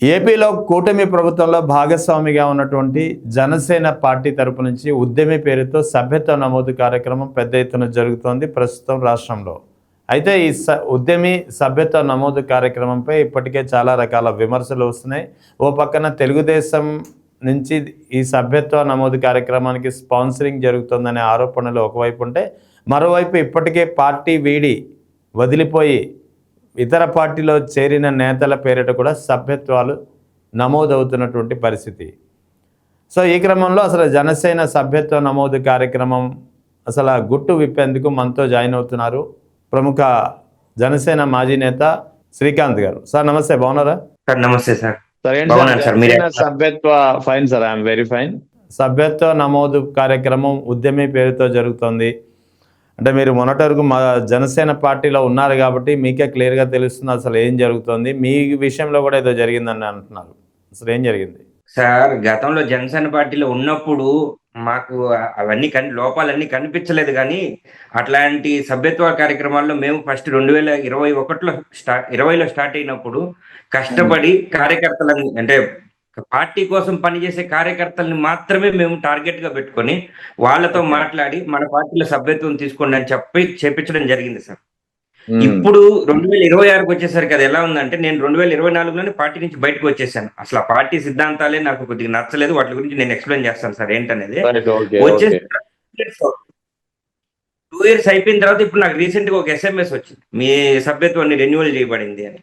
ఏపీలో కూటమి ప్రభుత్వంలో భాగస్వామిగా ఉన్నటువంటి జనసేన పార్టీ తరపు నుంచి ఉద్యమి పేరుతో సభ్యత్వ నమోదు కార్యక్రమం పెద్ద ఎత్తున జరుగుతోంది ప్రస్తుతం రాష్ట్రంలో. అయితే ఈ ఉద్యమి సభ్యత్వ నమోదు కార్యక్రమంపై ఇప్పటికే చాలా రకాల విమర్శలు వస్తున్నాయి. ఓ పక్కన తెలుగుదేశం నుంచి ఈ సభ్యత్వ నమోదు కార్యక్రమానికి స్పాన్సరింగ్ జరుగుతుందనే ఆరోపణలు ఒకవైపు ఉంటే, మరోవైపు ఇప్పటికే పార్టీ వీడి వదిలిపోయి ఇతర పార్టీలో చేరిన నేతల పేరిట కూడా సభ్యత్వాలు నమోదవుతున్నటువంటి పరిస్థితి. సో ఈ క్రమంలో అసలు జనసేన సభ్యత్వ నమోదు కార్యక్రమం అసలు గుట్టు విప్పేందుకు మనతో జాయిన్ అవుతున్నారు ప్రముఖ జనసేన మాజీ నేత శ్రీకాంత్ గారు. సార్ నమస్తే, బాగున్నారా? సార్ నమస్తే సార్. సభ్యత్వ fine sir, I'm very fine. సభ్యత్వ నమోదు కార్యక్రమం ఉద్యమి పేరుతో జరుగుతుంది. అంటే మీరు మొన్నటి వరకు మా జనసేన పార్టీలో ఉన్నారు కాబట్టి మీకే క్లియర్గా తెలుస్తుంది అసలు ఏం జరుగుతుంది. మీ విషయంలో కూడా ఏదో జరిగిందని అంటున్నారు, అసలు ఏం జరిగింది? సార్ గతంలో జనసేన పార్టీలో ఉన్నప్పుడు మాకు అవన్నీ లోపాలన్నీ కనిపించలేదు, కానీ అట్లాంటి సభ్యత్వ కార్యక్రమాల్లో మేము ఫస్ట్ 2021లో స్టార్ట్ అయినప్పుడు కష్టపడి కార్యకర్తలని, అంటే పార్టీ కోసం పనిచేసే కార్యకర్తల్ని మాత్రమే మేము టార్గెట్ గా పెట్టుకొని వాళ్ళతో మాట్లాడి మన పార్టీలో సభ్యత్వం తీసుకోండి అని చెప్పించడం జరిగింది సార్. ఇప్పుడు 2026కి వచ్చేసరికి అది ఎలా ఉందంటే, నేను 2024లోనే పార్టీ నుంచి బయటకు వచ్చేసాను. అసలు ఆ పార్టీ సిద్ధాంతాలే నాకు కొద్దిగా నచ్చలేదు. వాటి గురించి నేను ఎక్స్ప్లెయిన్ చేస్తాను సార్ ఏంటనేది. వచ్చేసి 2 years అయిపోయిన తర్వాత ఇప్పుడు నాకు రీసెంట్ గా ఒక SMS వచ్చింది, మీ సభ్యత్వాన్ని రెన్యువల్ చేయబడింది అని.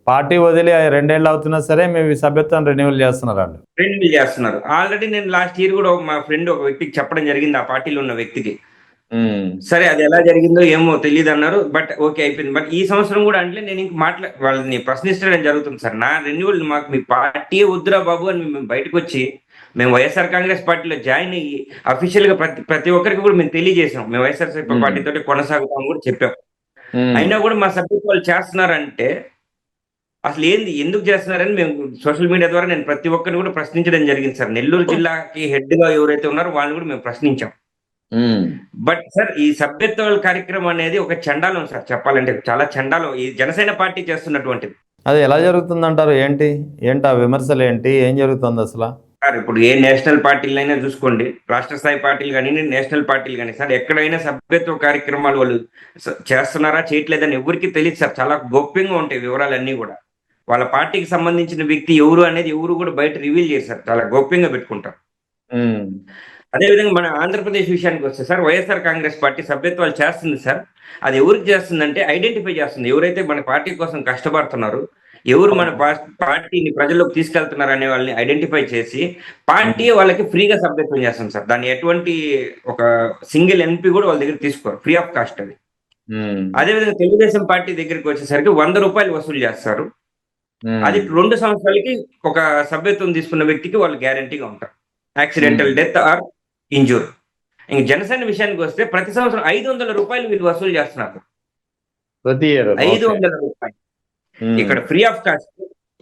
పార్టీ వదిలి 2 ఏళ్ళు అవుతున్నా సరే మేము సభ్యత్వం రెన్యువల్ చేస్తున్నారు. ఆల్రెడీ నేను లాస్ట్ ఇయర్ కూడా మా ఫ్రెండ్ ఒక వ్యక్తికి చెప్పడం జరిగింది, ఆ పార్టీలో ఉన్న వ్యక్తికి. సరే అది ఎలా జరిగిందో ఏమో తెలియదు అన్నారు, బట్ ఓకే అయిపోయింది. బట్ ఈ సంవత్సరం కూడా అంటే నేను ఇంక వాళ్ళని ప్రశ్నించడం జరుగుతుంది సార్. నా రెన్యువల్ మాకు మీ పార్టీ వద్దురా బాబు అని మేము బయటకు వచ్చి మేము వైఎస్ఆర్ కాంగ్రెస్ పార్టీలో జాయిన్ అయ్యి అఫీషియల్ గా ప్రతి ఒక్కరికి కూడా మేము తెలియజేసాం, మేము వైఎస్ఆర్ పార్టీతో కొనసాగుతాం కూడా చెప్పాం. అయినా కూడా మా సభ్యత్వాలు చేస్తున్నారంటే అసలు ఎందుకు చేస్తున్నారని మేము సోషల్ మీడియా ద్వారా నేను ప్రతి ఒక్కరిని కూడా ప్రశ్నించడం జరిగింది సార్. నెల్లూరు జిల్లాకి హెడ్ గా ఎవరైతే ఉన్నారో వాళ్ళని కూడా మేము ప్రశ్నించాం. బట్ సార్ ఈ సభ్యత్వాల కార్యక్రమం అనేది ఒక చండాలం సార్, చెప్పాలంటే చాలా చండాలం ఈ జనసేన పార్టీ చేస్తున్నటువంటిది. అది ఎలా జరుగుతుంది అంటారు? ఏంటి ఆ విమర్శలు ఏంటి, ఏం జరుగుతుంది అసలు? సార్ ఇప్పుడు ఏ నేషనల్ పార్టీలైనా చూసుకోండి, రాష్ట్ర స్థాయి పార్టీలు కానీ నేషనల్ పార్టీలు కానీ సార్, ఎక్కడైనా సభ్యత్వ కార్యక్రమాలు వాళ్ళు చేస్తున్నారా చేయట్లేదని ఎవరికి తెలియదు సార్. చాలా గోప్యంగా ఉంటాయి వివరాలన్నీ కూడా. వాళ్ళ పార్టీకి సంబంధించిన వ్యక్తి ఎవరు అనేది ఎవరు కూడా బయట రివీల్ చేశారు, చాలా గోప్యంగా పెట్టుకుంటారు. అదేవిధంగా మన ఆంధ్రప్రదేశ్ విషయానికి వస్తే సార్, వైఎస్ఆర్ కాంగ్రెస్ పార్టీ సభ్యత్వాలు చేస్తుంది సార్. అది ఎవరికి చేస్తుందంటే ఐడెంటిఫై చేస్తుంది, ఎవరైతే మన పార్టీ కోసం కష్టపడుతున్నారు, ఎవరు మన పార్టీని ప్రజల్లోకి తీసుకెళ్తున్నారు అనే వాళ్ళని ఐడెంటిఫై చేసి పార్టీ వాళ్ళకి ఫ్రీగా సభ్యత్వం చేస్తుంది సార్. దాన్ని ఎటువంటి ఒక సింగిల్ ఎంపీ కూడా వాళ్ళ దగ్గర తీసుకోరు, ఫ్రీ ఆఫ్ కాస్ట్ అది. అదేవిధంగా తెలుగుదేశం పార్టీ దగ్గరికి వచ్చేసరికి 100 రూపాయలు వసూలు చేస్తారు. అది 2 సంవత్సరాలకి ఒక సభ్యత్వం తీసుకున్న వ్యక్తికి వాళ్ళు గ్యారంటీగా ఉంటారు, యాక్సిడెంటల్ డెత్ ఆర్ ఇంజూర్. ఇంక జనసేన విషయానికి వస్తే ప్రతి సంవత్సరం 500 రూపాయలు వీళ్ళు వసూలు చేస్తున్నారు, ప్రతి 500 రూపాయలు ఇక్కడ ఫ్రీ ఆఫ్ కాస్ట్.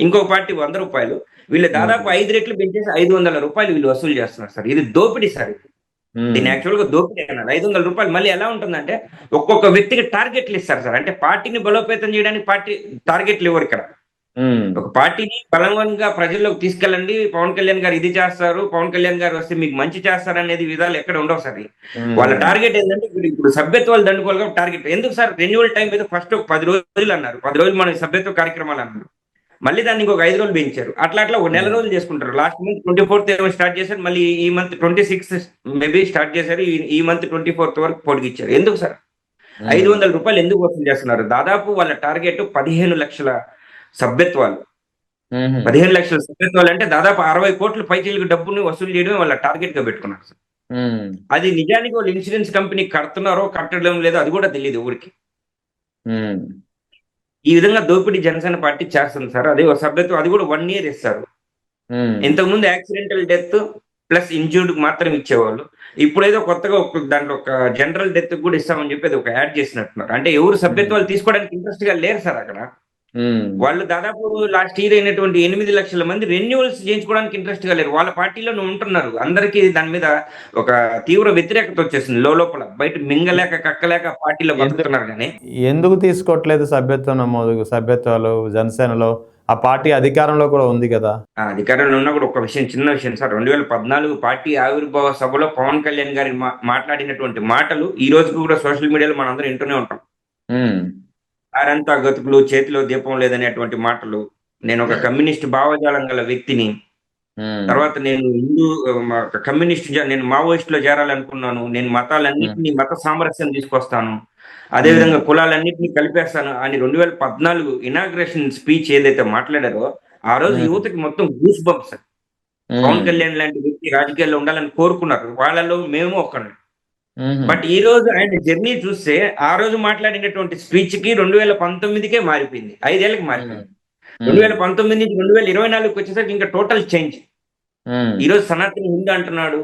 ఇంకో పార్టీ 100 రూపాయలు, వీళ్ళు దాదాపు 5 రెట్లు పెంచేసి 500 రూపాయలు వీళ్ళు వసూలు చేస్తున్నారు సార్. ఇది దోపిడీ సార్. దీన్ని యాక్చువల్ గా దోపిడీ అన్నారు. 500 రూపాయలు మళ్ళీ ఎలా ఉంటుందంటే ఒక్కొక్క వ్యక్తికి టార్గెట్లు ఇస్తారు సార్. అంటే పార్టీని బలోపేతం చేయడానికి పార్టీ టార్గెట్లు ఇవ్వరు ఇక్కడ. ఒక పార్టీని బలంగా ప్రజల్లోకి తీసుకెళ్ళండి, పవన్ కళ్యాణ్ గారు ఇది చేస్తారు, పవన్ కళ్యాణ్ గారు వస్తే మీకు మంచి చేస్తారు అనేది విధాలు ఎక్కడ ఉండవు సార్. వాళ్ళ టార్గెట్ ఏంటంటే ఇప్పుడు సభ్యత్వాలు దండుకోవాలిగా టార్గెట్. ఎందుకు సార్ రెన్యువల్ టైం మీద ఫస్ట్ ఒక 10 రోజులు అన్నారు, 10 రోజులు మన సభ్యత్వ కార్యక్రమాలు అన్నారు. మళ్ళీ దాన్ని ఇంకొక 5 రోజులు పెంచారు. అట్లా ఒక నెల రోజులు చేసుకుంటారు. లాస్ట్ మంత్ 24th ఏమో స్టార్ట్ చేశారు, మళ్ళీ ఈ మంత్ 26th మేబీ స్టార్ట్ చేశారు, ఈ మంత్ 24th వరకు పొడిగిచ్చారు. ఎందుకు సార్ 500 రూపాయలు ఎందుకు వసూలు చేస్తున్నారు? దాదాపు వాళ్ళ టార్గెట్ 15 లక్షల సభ్యత్వాలు. 15 లక్షల సభ్యత్వాలు అంటే దాదాపు 60 కోట్ల పైచీలకు డబ్బుని వసూలు చేయడమే వాళ్ళ టార్గెట్ గా పెట్టుకున్నారు సార్. అది నిజానికి వాళ్ళు ఇన్సూరెన్స్ కంపెనీ కడుతున్నారో కట్టడం లేదో అది కూడా తెలియదు ఊరికి. ఈ విధంగా దోపిడీ జనసేన పార్టీ చేస్తుంది సార్. అదే సభ్యత్వం అది కూడా 1 year ఇస్తారు. ఇంతకుముందు యాక్సిడెంటల్ డెత్ ప్లస్ ఇంజూర్డ్ మాత్రం ఇచ్చేవాళ్ళు. ఇప్పుడేదో కొత్తగా దాంట్లో ఒక జనరల్ డెత్ కూడా ఇస్తామని చెప్పి అది ఒక యాడ్ చేసినట్టున్నారు. అంటే ఎవరు సభ్యత్వాలు తీసుకోవడానికి ఇంట్రెస్ట్ గా లేరు సార్ అక్కడ. వాళ్ళు దాదాపు లాస్ట్ ఇయర్ అయినటువంటి 8 లక్షల మంది రెన్యువల్స్ చేయించుకోవడానికి ఇంట్రెస్ట్ గా లేరు. వాళ్ళ పార్టీలో ఉంటున్నారు. అందరికీ దాని మీద ఒక తీవ్ర వ్యతిరేకత వచ్చేసింది లోపల. బయట మింగలేక కక్కలేక పార్టీలో బతుకుతున్నారు. కానీ ఎందుకు తీసుకోవట్లేదు సభ్యత్వం నమోదు సభ్యత్వాలు జనసేనలో? ఆ పార్టీ అధికారంలో కూడా ఉంది కదా. ఆ అధికారంలో ఉన్నా కూడా ఒక విషయం, చిన్న విషయం సార్, 2014 పార్టీ ఆవిర్భావ సభలో పవన్ కళ్యాణ్ గారి మాట్లాడినటువంటి మాటలు ఈ రోజు కూడా సోషల్ మీడియాలో మనందరం వింటూనే ఉంటాం. ఆరంతా గతుకులు, చేతిలో దీపం లేదనేటువంటి మాటలు, నేను ఒక కమ్యూనిస్ట్ భావజాలం గల వ్యక్తిని, తర్వాత నేను కమ్యూనిస్ట్ నేను మావోయిస్ట్ లో చేరాలనుకున్నాను, నేను మతాలన్నింటినీ మత సామరస్యం తీసుకొస్తాను, అదేవిధంగా కులాలన్నింటినీ కలిపేస్తాను అని 2014 ఇనాగ్రేషన్ స్పీచ్ ఏదైతే మాట్లాడారో ఆ రోజు యువతకి మొత్తం గూస్ బంప్స్. పవన్ కళ్యాణ్ లాంటి వ్యక్తి రాజకీయాల్లో ఉండాలని కోరుకున్నారు. వాళ్ళలో మేము ఒకరు. బట్ ఈ రోజు ఆయన జర్నీ చూస్తే ఆ రోజు మాట్లాడినటువంటి స్పీచ్ కి 2019కే మారిపోయింది, 5 ఏళ్ళకి మారిపోయింది. 2019 నుంచి 2024కి వచ్చేసరికి ఇంకా టోటల్ చేంజ్. ఈ రోజు సనాతన హిందూ అంటున్నాడు.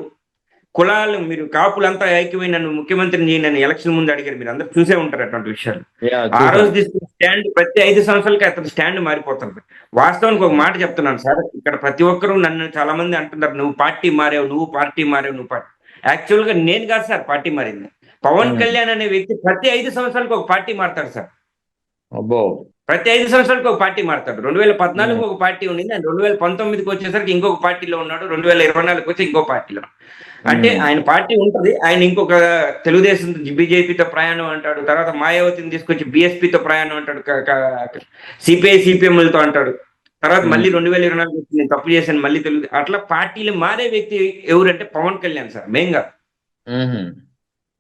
కులాలు, మీరు కాపులంతా ఐక్యమై నన్ను ముఖ్యమంత్రిని చేయండి ఎలక్షన్ ముందు అడిగారు. మీరు అందరూ చూసే ఉంటారు అటువంటి విషయాలు. ఆ రోజు తీసుకున్న స్టాండ్ ప్రతి 5 సంవత్సరాలకి అతను స్టాండ్ మారిపోతుంది. వాస్తవానికి ఒక మాట చెప్తున్నాను సార్, ఇక్కడ ప్రతి ఒక్కరూ నన్ను చాలా మంది అంటున్నారు, నువ్వు పార్టీ మారావు, నువ్వు పార్టీ మారావు, నువ్వు పార్టీ. యాక్చువల్ గా నేను కాదు సార్ పార్టీ మారింది. పవన్ కళ్యాణ్ అనే వ్యక్తి ప్రతి 5 సంవత్సరాలకు ఒక పార్టీ మారుతాడు సార్. ప్రతి 5 సంవత్సరాలకు ఒక పార్టీ మారుతాడు. 2014 ఒక పార్టీ ఉండింది, ఆయన 2019కి వచ్చేసరికి ఇంకొక పార్టీలో ఉన్నాడు, 2024కి వచ్చి ఇంకో పార్టీలో. అంటే ఆయన పార్టీ ఉంటది, ఆయన ఇంకొక తెలుగుదేశం బీజేపీతో ప్రయాణం అంటాడు, తర్వాత మాయావతిని తీసుకొచ్చి బీఎస్పీతో ప్రయాణం అంటాడు, సిపిఐ సిపిఎంలతో అంటాడు, తర్వాత మళ్ళీ 2024 వచ్చి నేను తప్పు చేశాను మళ్ళీ తెలుగు. అట్లా పార్టీలు మారే వ్యక్తి ఎవరంటే పవన్ కళ్యాణ్ సార్ మెయిన్ గా.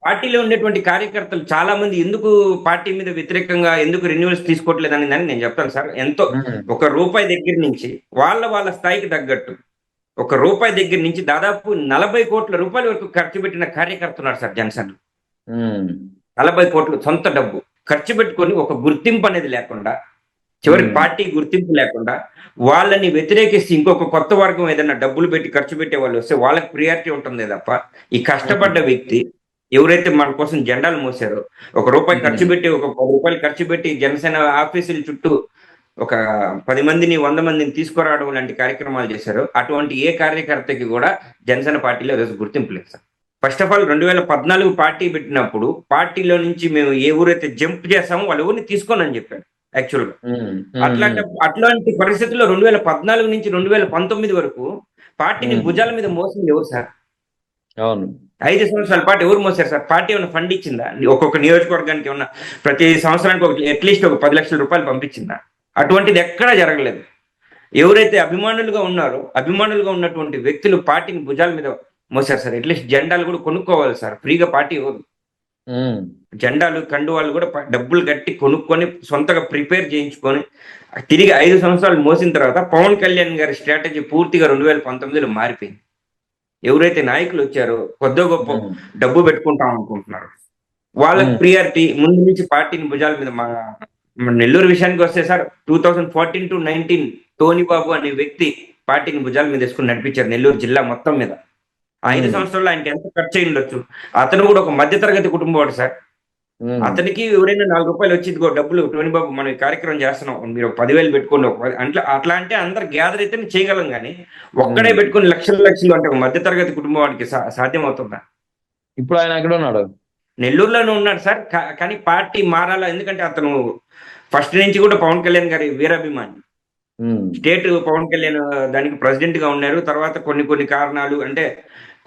పార్టీలో ఉండేటువంటి కార్యకర్తలు చాలా మంది ఎందుకు పార్టీ మీద వ్యతిరేకంగా ఎందుకు రెన్యువల్స్ తీసుకోవట్లేదని నేను చెప్తాను సార్. ఎంతో ₹1 దగ్గర నుంచి వాళ్ళ స్థాయికి తగ్గట్టు ₹1 దగ్గర నుంచి దాదాపు 40 కోట్ల రూపాయల వరకు ఖర్చు పెట్టిన కార్యకర్త ఉన్నారు సార్ జనసేన. 40 కోట్లు సొంత డబ్బు ఖర్చు పెట్టుకొని ఒక గుర్తింపు అనేది లేకుండా, చివరికి పార్టీ గుర్తింపు లేకుండా వాళ్ళని వ్యతిరేకిస్తే ఇంకొక కొత్త వర్గం ఏదైనా డబ్బులు పెట్టి ఖర్చు పెట్టే వాళ్ళు వస్తే వాళ్ళకి ప్రియారిటీ ఉంటుంది తప్ప, ఈ కష్టపడ్డ వ్యక్తి ఎవరైతే మన కోసం జెండాలు మోసారో, ₹1 ఖర్చు పెట్టి, ఒక ₹10 ఖర్చు పెట్టి జనసేన ఆఫీసుల చుట్టూ ఒక 10 మందిని 100 మందిని తీసుకురావడం లాంటి కార్యక్రమాలు చేశారు, అటువంటి ఏ కార్యకర్తకి కూడా జనసేన పార్టీలో ఈరోజు గుర్తింపు లేదు sir. First of all 2014 party పెట్టినప్పుడు పార్టీలో నుంచి మేము ఏ ఊరైతే జంప్ చేస్తామో వాళ్ళు ఎవరిని తీసుకోనని చెప్పాడు యాక్చువల్ గా. అట్లాంటి పరిస్థితుల్లో 2014 నుంచి 2019 వరకు పార్టీని భుజాల మీద మోసింది ఎవరు సార్? అవును, 5 సంవత్సరాల పాటు ఎవరు మోసారు సార్? పార్టీ ఏమైనా ఫండ్ ఇచ్చిందా? ఒక్కొక్క నియోజకవర్గానికి ఏమన్నా ప్రతి సంవత్సరానికి అట్లీస్ట్ ఒక ₹10 లక్షలు పంపించిందా? అటువంటిది ఎక్కడా జరగలేదు. ఎవరైతే అభిమానులుగా ఉన్నారో, అభిమానులుగా ఉన్నటువంటి వ్యక్తులు పార్టీని భుజాల మీద మోసారు సార్. అట్లీస్ట్ జెండాలు కూడా కొనుక్కోవాలి సార్, ఫ్రీగా పార్టీ ఇవ్వదు. జెండాలు కండువాళ్ళు కూడా డబ్బులు కట్టి కొనుక్కొని సొంతగా ప్రిపేర్ చేయించుకొని తిరిగి 5 సంవత్సరాలు మోసిన తర్వాత పవన్ కళ్యాణ్ గారి స్ట్రాటజీ పూర్తిగా 2019లో మారిపోయింది. ఎవరైతే నాయకులు వచ్చారో కొద్ది గొప్ప డబ్బు పెట్టుకుంటాం అనుకుంటున్నారు, వాళ్ళకి ప్రియారిటీ ముందు నుంచి పార్టీని భుజాల మీద. నెల్లూరు విషయానికి వస్తే సార్, 2014 to 19 టోనీ బాబు అనే వ్యక్తి పార్టీని భుజాల మీద వేసుకుని నడిపించారు నెల్లూరు జిల్లా మొత్తం మీద. 5 సంవత్సరాల్లో ఆయనకి ఎంత ఖర్చు అయి ఉండొచ్చు. అతను కూడా ఒక మధ్యతరగతి కుటుంబం వాడు సార్. అతనికి ఎవరైనా ₹4 వచ్చి డబ్బులు, టోనీ బాబు మనం ఈ కార్యక్రమం చేస్తున్నాం, మీరు 10,000 పెట్టుకోండి, అట్లా అంటే అందరు గ్యాదర్ అయితే చేయగలం, కానీ ఒక్కడే పెట్టుకుని లక్షలు అంటే ఒక మధ్యతరగతి కుటుంబం వాడికి సాధ్యం అవుతుందా? ఇప్పుడు ఆయన ఎక్కడ ఉన్నాడు? నెల్లూరులోనే ఉన్నాడు సార్. కానీ పార్టీ మారాలా, ఎందుకంటే అతను ఫస్ట్ నుంచి కూడా పవన్ కళ్యాణ్ గారి వీరాభిమాని. స్టేట్ పవన్ కళ్యాణ్ దానికి ప్రెసిడెంట్ గా ఉన్నారు. తర్వాత కొన్ని కారణాలు, అంటే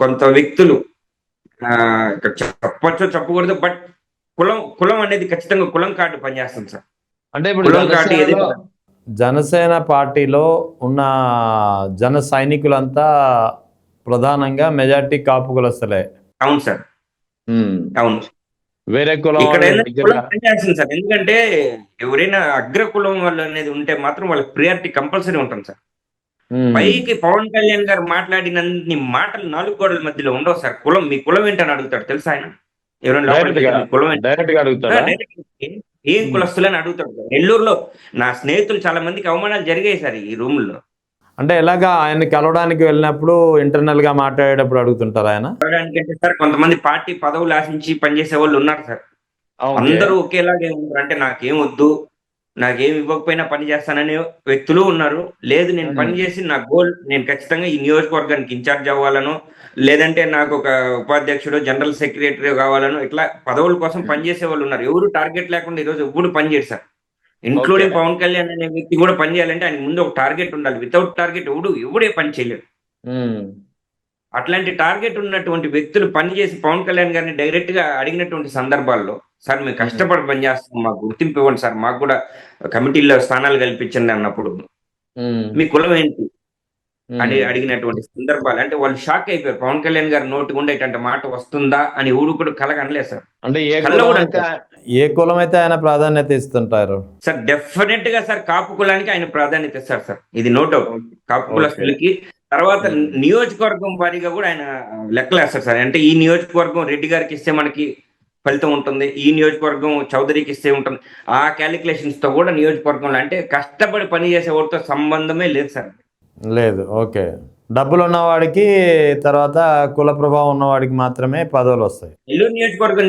కొంత వ్యక్తులు చెప్పొచ్చో చెప్పకూడదు, బట్ కులం అనేది ఖచ్చితంగా కులం కార్డు పనిచేస్తుంది సార్. అంటే ఇప్పుడు కులం కార్డు ఏది జనసేన పార్టీలో ఉన్న జన సైనికులంతా ప్రధానంగా మెజార్టీ కాపు కులస్తులే. అవును సార్, అవును. వేరే కులం ఇక్కడ పనిచేస్తుంది సార్. ఎందుకంటే ఎవరైనా అగ్ర కులం వాళ్ళు అనేది ఉంటే మాత్రం వాళ్ళకి ప్రియారిటీ కంపల్సరీ ఉంటుంది సార్. పైకి పవన్ కళ్యాణ్ గారు మాట్లాడినన్ని మాటలు 4 గోడల మధ్యలో ఉండవు సార్. మీ కులం ఏంటని అడుగుతాడు తెలుసా ఆయన? ఎవరైనా కులం ఏం కులస్తులని అడుగుతాడు. నెల్లూరులో నా స్నేహితులు చాలా మందికి అవమానాలు జరిగాయి సార్ ఈ రూముల్లో. అంటే ఎలాగా ఆయన కలవడానికి వెళ్ళినప్పుడు ఇంటర్నల్ గా మాట్లాడేటప్పుడు అడుగుతుంటారు ఆయన? సార్ కొంతమంది పార్టీ పదవులు ఆశించి పనిచేసే వాళ్ళు ఉన్నారు సార్. అందరూ ఒకేలాగే ఉన్నారు. అంటే నాకేం వద్దు, నాకేమి ఇవ్వకపోయినా పని చేస్తాననే వ్యక్తులు ఉన్నారు. లేదు నేను పని చేసి నా గోల్ నేను ఖచ్చితంగా ఈ నియోజకవర్గానికి ఇన్ఛార్జ్ అవ్వాలను, లేదంటే నాకు ఒక ఉపాధ్యక్షుడు జనరల్ సెక్రటరీ కావాలను, ఇట్లా పదవుల కోసం పనిచేసే వాళ్ళు ఉన్నారు. ఎవరు టార్గెట్ లేకుండా ఈరోజు ఎప్పుడు పని చేశారు, ఇంక్లూడింగ్ పవన్ కళ్యాణ్ అనే వ్యక్తి కూడా పని చేయాలంటే ఆయన ముందు ఒక టార్గెట్ ఉండాలి. వితౌట్ టార్గెట్ ఎవడే పని చేయలేడు. అట్లాంటి టార్గెట్ ఉన్నటువంటి వ్యక్తులు పనిచేసి పవన్ కళ్యాణ్ గారిని డైరెక్ట్ గా అడిగినటువంటి సందర్భాల్లో, సార్ మేము కష్టపడి పనిచేస్తాం, మాకు గుర్తింపు ఇవ్వండి సార్, మాకు కూడా కమిటీల్లో స్థానాలు కల్పించండి అన్నప్పుడు మీ కులం ఏంటి అని అడిగినటువంటి సందర్భాలు, అంటే వాళ్ళు షాక్ అయిపోయారు. పవన్ కళ్యాణ్ గారి నోటి గుండా ఇట్లాంటి మాట వస్తుందా అని ఊడు కూడా కలగనలేదు సార్. అంటే ఏ కులం అయితే ఆయన ప్రాధాన్యత ఇస్తుంటారు సార్? డెఫినెట్ గా సార్ కాపు కులానికి ఆయన ప్రాధాన్యత ఇస్తారు సార్, ఇది నో డౌట్. కాపు కులస్తులకి తర్వాత నియోజకవర్గం వారీగా కూడా ఆయన లెక్కలేస్తారు సార్. అంటే ఈ నియోజకవర్గం రెడ్డి గారికి ఇస్తే మనకి ఫలితం ఉంటుంది, ఈ నియోజకవర్గం చౌదరికి ఇస్తే ఉంటుంది, ఆ క్యాలిక్యులేషన్స్ తో కూడా నియోజకవర్గంలో అంటే కష్టపడి పని చేసే వాడితో సంబంధమే లేదు సార్. లేదు. ఓకే, డబ్బులు ఉన్నవాడికి తర్వాత కుల ప్రభావం ఉన్నవాడికి మాత్రమే పదవులు వస్తాయి. నెల్లూరు నియోజకవర్గం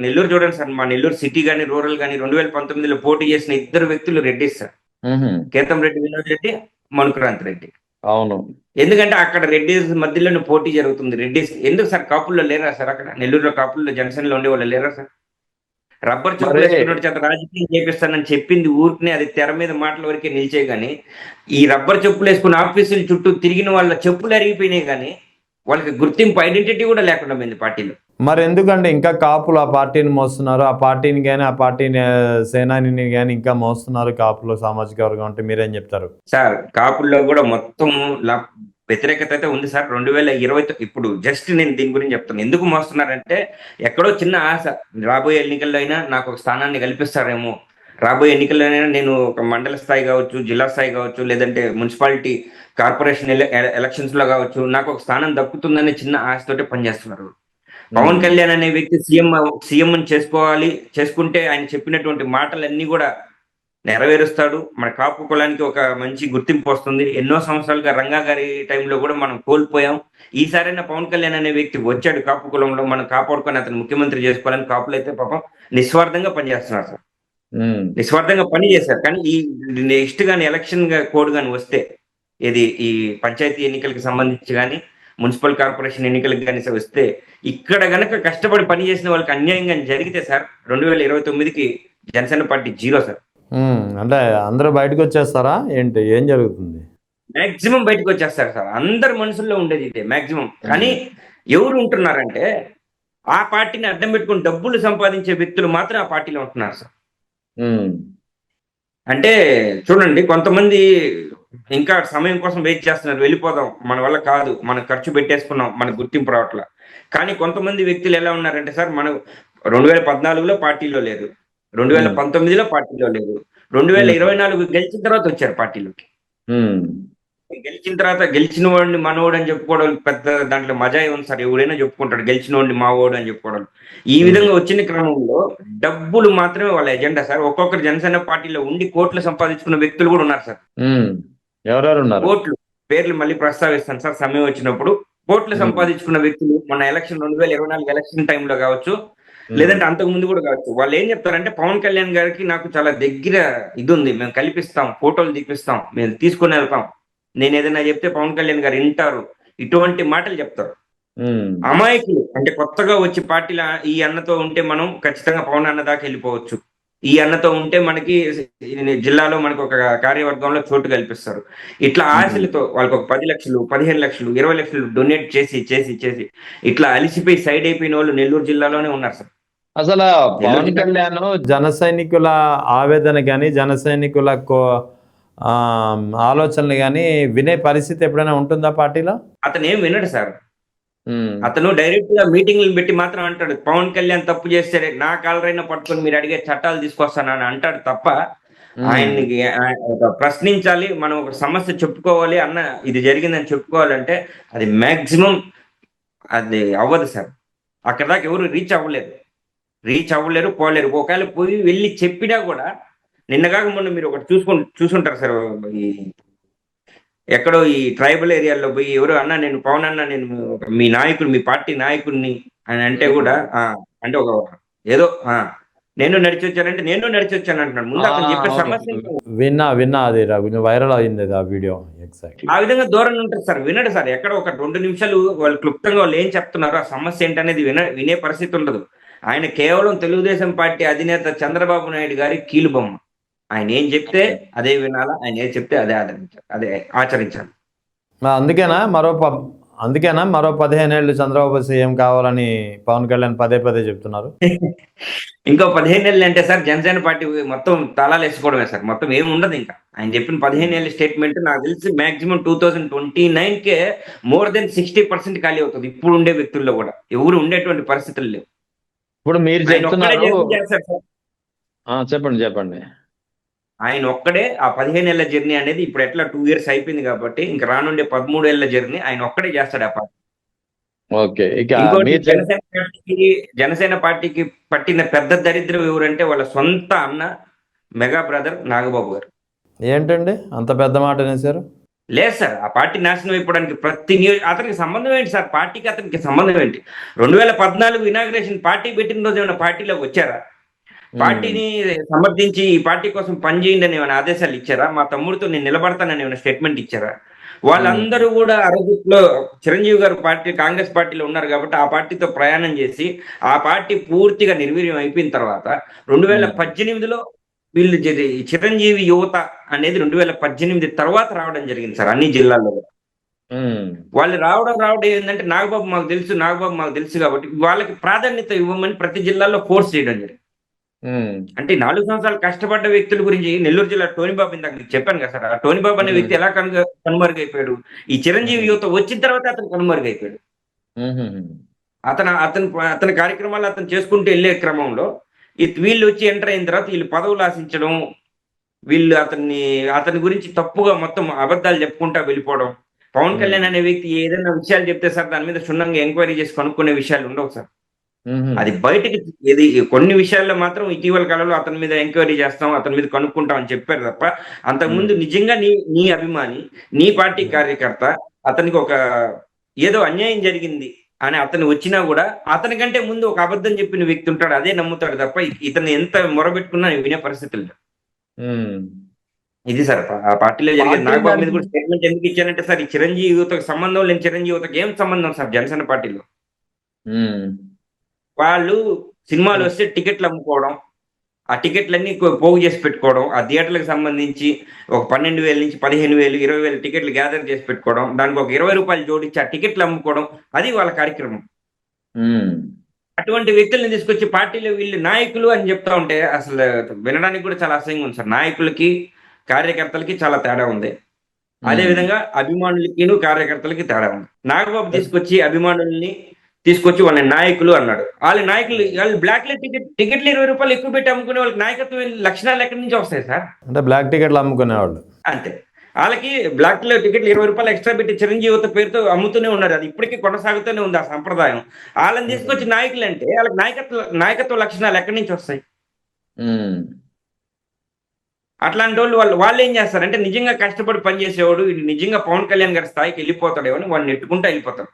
నెల్లూరు చూడండి సార్, మా నెల్లూరు సిటీ గానీ రూరల్ గానీ 2019లో పోటీ చేసిన ఇద్దరు వ్యక్తులు రెడ్డి సార్. కేతం రెడ్డి వినోద్ రెడ్డి, మనుక్రాంత్ రెడ్డి. అవును, ఎందుకంటే అక్కడ రెడ్డిస్ మధ్యలోనే పోటీ జరుగుతుంది. రెడ్డిస్ ఎందుకు సార్ కాపుల్లో లేరా సార్? అక్కడ నెల్లూరులో కాపుల్లో జనసేనలో ఉండే వాళ్ళు లేరా సార్? రబ్బర్ చెప్పులు వేసుకున్నట్టు చేత రాజకీయం చేపిస్తానని చెప్పింది ఊరికనే, అది తెర మీద మాటల వరకే నిలిచే గానీ, ఈ రబ్బర్ చెప్పులు వేసుకున్న ఆఫీసుల చుట్టూ తిరిగిన వాళ్ళ చెప్పులు అరిగిపోయినాయి కానీ వాళ్ళకి గుర్తింపు ఐడెంటిటీ కూడా లేకుండా పోయింది పార్టీలో. మరి ఎందుకంటే ఇంకా కాపులు ఆ పార్టీని మోస్తున్నారు, ఆ పార్టీని కానీ ఆ పార్టీని సేనాని కానీ ఇంకా మోస్తున్నారు కాపులు సామాజిక వర్గం అంటే మీరేం చెప్తారు సార్? కాపుల్లో కూడా మొత్తం వ్యతిరేకత అయితే ఉంది సార్. 2020 ఇప్పుడు జస్ట్ నేను దీని గురించి చెప్తాను. ఎందుకు మోస్తున్నారంటే ఎక్కడో చిన్న ఆశ, రాబోయే ఎన్నికల్లో అయినా నాకు ఒక స్థానాన్ని కల్పిస్తారేమో, రాబోయే ఎన్నికల్లో అయినా నేను ఒక మండల స్థాయి కావచ్చు, జిల్లా స్థాయి కావచ్చు, లేదంటే మున్సిపాలిటీ కార్పొరేషన్ ఎలక్షన్స్ లో కావచ్చు, నాకు ఒక స్థానం దక్కుతుందనే చిన్న ఆశతోటే పనిచేస్తున్నారు. పవన్ కళ్యాణ్ అనే వ్యక్తి సీఎం చేసుకుంటే ఆయన చెప్పినటువంటి మాటలన్నీ కూడా నెరవేరుస్తాడు. మన కాపు కులానికి ఒక మంచి గుర్తింపు వస్తుంది. ఎన్నో సంవత్సరాలుగా రంగా గారి టైంలో కూడా మనం కోల్పోయాం. ఈసారైనా పవన్ కళ్యాణ్ అనే వ్యక్తి వచ్చాడు కాపు కులంలో, మనం కాపాడుకొని అతను ముఖ్యమంత్రి చేసుకోవాలని కాపులు అయితే పాపం నిస్వార్థంగా పనిచేస్తున్నారు సార్. నిస్వార్థంగా పని చేశారు. కానీ ఈ నెక్స్ట్ గాని ఎలక్షన్ కోడ్ గాని వస్తే, ఇది ఈ పంచాయతీ ఎన్నికలకు సంబంధించి కానీ మున్సిపల్ కార్పొరేషన్ ఎన్నికలకు కానీ వస్తే, ఇక్కడ గనక కష్టపడి పని చేసిన వాళ్ళకి అన్యాయంగా జరిగితే సార్ 2029కి జనసేన పార్టీ 0 సార్. అంటే అందరూ బయటకు వచ్చేస్తారా ఏంటి, ఏం జరుగుతుంది? మాక్సిమం బయటకు వచ్చేస్తారు సార్. అందరి మనసుల్లో ఉండేది ఇదే మాక్సిమం. కానీ ఎవరు ఉంటున్నారంటే ఆ పార్టీని అడ్డం పెట్టుకుని డబ్బులు సంపాదించే వ్యక్తులు మాత్రం ఆ పార్టీలో ఉంటున్నారు సార్. అంటే చూడండి, కొంతమంది ఇంకా సమయం కోసం వెయిట్ చేస్తున్నారు, వెళ్ళిపోదాం, మన వల్ల కాదు, మనం ఖర్చు పెట్టేసుకున్నాం, మనకు గుర్తింపు రావట్లా. కానీ కొంతమంది వ్యక్తులు ఎలా ఉన్నారంటే సార్, మనం 2014లో పార్టీలో లేదు, 2019లో పార్టీలో లేదు, 2024 గెలిచిన తర్వాత వచ్చారు పార్టీలోకి. గెలిచిన తర్వాత గెలిచిన వాడిని మనోడు అని చెప్పుకోవడం పెద్ద దాంట్లో మజా ఏముంది సార్? ఎవడైనా చెప్పుకుంటాడు గెలిచిన వాడిని మావోడు అని చెప్పుకోవడం. ఈ విధంగా వచ్చిన క్రమంలో డబ్బులు మాత్రమే వాళ్ళ ఎజెండా సార్. ఒక్కొక్కరు జనసేన పార్టీలో ఉండి కోట్లు సంపాదించుకున్న వ్యక్తులు కూడా ఉన్నారు సార్. ఎవరెవరు ఉన్నారు? కోట్లు పేర్లు మళ్ళీ ప్రస్తావిస్తాను సార్ సమయం వచ్చినప్పుడు. కోట్లు సంపాదించుకున్న వ్యక్తులు మన ఎలక్షన్ 2024 ఎలక్షన్ టైంలో కావచ్చు, లేదంటే అంతకు ముందు కూడా కావచ్చు, వాళ్ళు ఏం చెప్తారంటే పవన్ కళ్యాణ్ గారికి నాకు చాలా దగ్గర ఇది ఉంది, మేము కల్పిస్తాం, ఫోటోలు తీపిస్తాం, మేము తీసుకుని వెళ్తాం, నేను ఏదైనా చెప్తే పవన్ కళ్యాణ్ గారు వింటారు, ఇటువంటి మాటలు చెప్తారు. అమాయకులు అంటే కొత్తగా వచ్చి పార్టీలో ఈ అన్నతో ఉంటే మనం ఖచ్చితంగా పవన్ అన్న దాకా వెళ్ళిపోవచ్చు, ఈ అన్నతో ఉంటే మనకి జిల్లాలో మనకు ఒక కార్యవర్గంలో చోటు కల్పిస్తారు. ఇట్లా ఆశలతో వాళ్ళకి ఒక 10 లక్షలు, 15 లక్షలు, 20 లక్షలు డొనేట్ చేసి చేసి చేసి ఇట్లా అలిసిపోయి సైడ్ అయిపోయిన వాళ్ళు నెల్లూరు జిల్లాలోనే ఉన్నారు సార్. అసలు పవన్ కళ్యాణ్ జన సైనికుల ఆవేదన కానీ జన సైనికుల ఆలోచనలు కానీ వినే పరిస్థితి ఎప్పుడైనా ఉంటుందా పార్టీలో? అతను ఏం వినడు సార్. అతను డైరెక్ట్ గా మీటింగ్లు పెట్టి మాత్రం అంటాడు, పవన్ కళ్యాణ్ తప్పు చేస్తే నా కాలరైనా పట్టుకొని మీరు అడిగే చట్టాలు తీసుకొస్తానని అంటాడు తప్ప ఆయన్ని ప్రశ్నించాలి, మనం ఒక సమస్య చెప్పుకోవాలి, అన్న ఇది జరిగిందని చెప్పుకోవాలంటే అది మాక్సిమం అది అవ్వదు సార్. అక్కడ దాకా ఎవరు రీచ్ అవ్వలేరు, పోలేరు. ఒకవేళ పోయి వెళ్ళి చెప్పినా కూడా, నిన్నగాక మొన్న మీరు ఒకటి చూసుంటారు సార్, ఈ ఎక్కడో ఈ ట్రైబల్ ఏరియాలో పోయి ఎవరు అన్నా నేను పవన్ అన్న నేను మీ నాయకుడు, మీ పార్టీ నాయకుడిని అని అంటే కూడా అంటే ఒక ఏదో నేను నడిచి వచ్చానంటే నేను నడిచి వచ్చాను అంటున్నాడు. ముందు అతను చెప్పే అవును. సమస్య ఏంటో విన్నా అది కొంచెం వైరల్ అయింది అది ఆ వీడియో. ఎగ్జాక్ట్లీ. ఆ విధంగా దూరంగా ఉంటారు సార్. వినడు సార్. ఎక్కడ ఒక 2 నిమిషాలు వాళ్ళు క్లుప్తంగా వాళ్ళు ఏం చెప్తున్నారో ఆ సమస్య ఏంటనేది వినే పరిస్థితి ఉండదు. ఆయన కేవలం తెలుగుదేశం పార్టీ అధినేత చంద్రబాబు నాయుడు గారి కీలుబొమ్మ. ఆయన ఏం చెప్తే అదే వినాలా, ఆయన ఏం చెప్తే అదే ఆచరించాలి. అందుకేనా మరో 15 ఏళ్ళు చంద్రబాబు సీఎం కావాలని పవన్ కళ్యాణ్ పదే చెప్తున్నారు? ఇంకో 15 ఏళ్ళు అంటే సార్ జనసేన పార్టీ మొత్తం తాళాలు వేసుకోవడమే సార్. మొత్తం ఏమి ఉండదు ఇంకా. ఆయన చెప్పిన 15 ఏళ్ళ స్టేట్మెంట్ నాకు తెలిసి మాక్సిమం 2029కే మోర్ దెన్ 60% ఖాళీ అవుతుంది. ఇప్పుడు ఉండే వ్యక్తుల్లో కూడా ఎవరు ఉండేటువంటి పరిస్థితులు లేవు. ఇప్పుడు మీరు ఆయన ఒక్కడే చెప్తున్నారు. చేస్తాడు సార్. చెప్పండి. ఆయన ఒక్కడే ఆ 15 ఏళ్ల జర్నీ అనేది ఇప్పుడు ఎట్లా 2 ఇయర్స్ అయిపోయింది కాబట్టి ఇంకా రానుండే 13 ఏళ్ల జర్నీ ఆయన ఒక్కడే చేస్తాడు ఆ పార్టీ. ఓకే. ఇక ఇంకోటి మీరు జనసేన పార్టీకి పట్టిన పెద్ద దరిద్రం ఎవరంటే వాళ్ళ సొంత అన్న మెగా బ్రదర్ నాగబాబు గారు. ఏంటండి అంత పెద్ద మాట అనేసారు? లేదు సార్, ఆ పార్టీ నాశనం అయిపోవడానికి అతనికి సంబంధం ఏంటి సార్? పార్టీకి అతనికి సంబంధం ఏంటి? 2014 ఇనాగ్రేషన్ పార్టీ పెట్టిన రోజు ఏమైనా పార్టీలోకి వచ్చారా? పార్టీని సమర్థించి ఈ పార్టీ కోసం పనిచేయండి అని ఏమైనా ఆదేశాలు ఇచ్చారా? మా తమ్ముడితో నేను నిలబడతానని ఏమైనా స్టేట్మెంట్ ఇచ్చారా? వాళ్ళందరూ కూడా అరగుట్లో చిరంజీవి గారు కాంగ్రెస్ పార్టీలో ఉన్నారు కాబట్టి ఆ పార్టీతో ప్రయాణం చేసి ఆ పార్టీ పూర్తిగా నిర్వీర్యం అయిపోయిన తర్వాత 2018లో వీళ్ళు చిరంజీవి యువత అనేది 2018 తర్వాత రావడం జరిగింది సార్ అన్ని జిల్లాల్లో. వాళ్ళు రావడం ఏంటంటే నాగబాబు మాకు తెలుసు కాబట్టి వాళ్ళకి ప్రాధాన్యత ఇవ్వమని ప్రతి జిల్లాలో ఫోర్స్ చేయడం జరిగింది. అంటే 4 సంవత్సరాలు కష్టపడ్డ వ్యక్తుల గురించి నెల్లూరు జిల్లా టోనీబాబు ఇందాక మీకు చెప్పాను కదా సార్. ఆ టోనీబాబు అనే వ్యక్తి ఎలా కనుమరుగైపోయాడు? ఈ చిరంజీవి యువత వచ్చిన తర్వాత అతను కనుమరుగైపోయాడు. అతని కార్యక్రమాలు అతను చేసుకుంటూ వెళ్ళే క్రమంలో వీళ్ళు వచ్చి ఎంటర్ అయిన తర్వాత వీళ్ళు పదవులు ఆశించడం, వీళ్ళు అతని గురించి తప్పుగా మొత్తం అబద్ధాలు చెప్పుకుంటా వెళ్ళిపోవడం. పవన్ కళ్యాణ్ అనే వ్యక్తి ఏదైనా విషయాలు చెప్తే సార్ దాని మీద క్షుణ్ణంగా ఎంక్వైరీ చేసి కనుక్కునే విషయాలు ఉండవు సార్. అది బయటకి కొన్ని విషయాల్లో మాత్రం ఇటీవల కాలంలో అతని మీద ఎంక్వైరీ చేస్తాం, అతని మీద కనుక్కుంటాం అని చెప్పారు తప్ప అంతకుముందు నిజంగా నీ అభిమాని, నీ పార్టీ కార్యకర్త అతనికి ఒక ఏదో అన్యాయం జరిగింది అని అతను వచ్చినా కూడా అతనికంటే ముందు ఒక అబద్ధం చెప్పిన వ్యక్తి ఉంటాడు, అదే నమ్ముతాడు తప్ప ఇతను ఎంత మొరబెట్టుకున్నా వినే పరిస్థితులు. ఇది సార్ ఆ పార్టీలో జరిగేది. నాగబాబు మీద కూడా స్టేట్మెంట్ ఎందుకు ఇచ్చానంటే సార్ ఈ చిరంజీవి యువతకు సంబంధం లేని చిరంజీవి యువతకు ఏం సంబంధం సార్ జనసేన పార్టీలో? వాళ్ళు సినిమాలు వస్తే టికెట్లు అమ్ముకోవడం, ఆ టికెట్లన్నీ పోగు చేసి పెట్టుకోవడం, ఆ థియేటర్లకు సంబంధించి ఒక 12,000 నుంచి 15,000 20,000 టికెట్లు గ్యాదర్ చేసి పెట్టుకోవడం, దానికి ఒక 20 రూపాయలు జోడించి ఆ టికెట్లు అమ్ముకోవడం, అది వాళ్ళ కార్యక్రమం. అటువంటి వ్యక్తులను తీసుకొచ్చి పార్టీలో వీళ్ళు నాయకులు అని చెప్తా ఉంటే అసలు వినడానికి కూడా చాలా అసహ్యంగా ఉంది సార్. నాయకులకి కార్యకర్తలకి చాలా తేడా ఉంది. అదే విధంగా అభిమానులకి కార్యకర్తలకి తేడా ఉంది. నాగబాబు అభిమానుల్ని తీసుకొచ్చి వాళ్ళ నాయకులు అన్నాడు. వాళ్ళు బ్లాక్ లో టికెట్లు 20 రూపాయలు ఎక్కువ పెట్టి అమ్ముకునే వాళ్ళకి నాయకత్వం లక్షణాలు ఎక్కడి నుంచి వస్తాయి సార్? అంటే బ్లాక్ టికెట్లు అమ్ముకునేవాళ్ళు అంతే. వాళ్ళకి బ్లాక్ లో టికెట్లు 20 రూపాయలు ఎక్స్ట్రా పెట్టి చిరంజీవిత పేరుతో అమ్ముతూనే ఉన్నారు. అది ఇప్పటికీ కొనసాగుతూనే ఉంది ఆ సంప్రదాయం. వాళ్ళని తీసుకొచ్చి నాయకులు అంటే వాళ్ళకి నాయకత్వ లక్షణాలు ఎక్కడి నుంచి వస్తాయి? అట్లాంటి వాళ్ళు ఏం చేస్తారంటే నిజంగా కష్టపడి పనిచేసేవాడు నిజంగా పవన్ కళ్యాణ్ గారి స్థాయికి వెళ్ళిపోతాడేమో అని వాడిని నెట్టుకుంటూ వెళ్ళిపోతాడు.